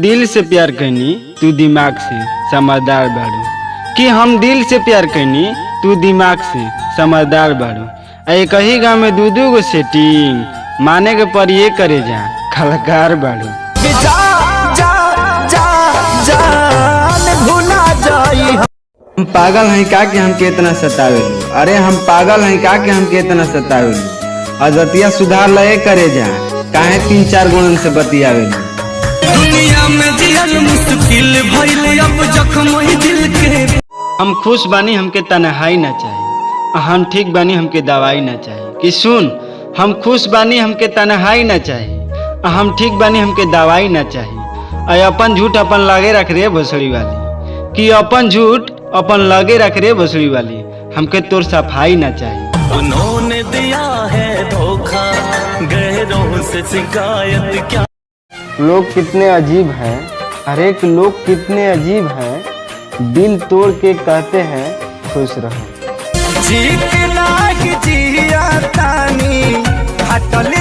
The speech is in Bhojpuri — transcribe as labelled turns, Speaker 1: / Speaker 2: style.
Speaker 1: दिल से प्यार करनी तू दिमाग से समझदार बाड़ू। कि हम दिल से प्यार करनी तू दिमाग से समझदार बाड़ू। एक ही गाँव में दू गो सेटिंग माने के पर ये करे जा कलाकार बाड़ू।
Speaker 2: जा, जा, जा, जान भुला जाई।
Speaker 1: हम पागल हैं का कि हमके इतना सतावेलू। अरे हम पागल हैं का कि हमके इतना सतावेलू। अजतिया सुधार लए करे जा काहे 3-4 गुणन से बतियावेलू।
Speaker 2: दुनिया में जियल मुश्किल भइल अब जख्म ही दिल के।
Speaker 1: हम खुश बानी हमके तन्हाई ना चाहिए। हम ठीक बानी हमके दवाई ना चाहिए। कि सुन हम खुश बानी हमके तन्हाई ना चाहिए। हम ठीक बानी हमके दवाई ना चाहिए। अय अपन झूठ अपन लगे रख रे भोसड़ी वाली। कि अपन झूठ अपन लगे रख रे भोसड़ी वाली। हमके तोर सफाई ना चाहिए।
Speaker 2: उन्होंने दिया है धोखा गहरों से शिकायत क्या।
Speaker 1: लोग कितने अजीब हैं। हर एक लोग कितने अजीब हैं। दिल तोड़ के कहते हैं खुश रहो।
Speaker 2: जी के लाग जिया तानी हटल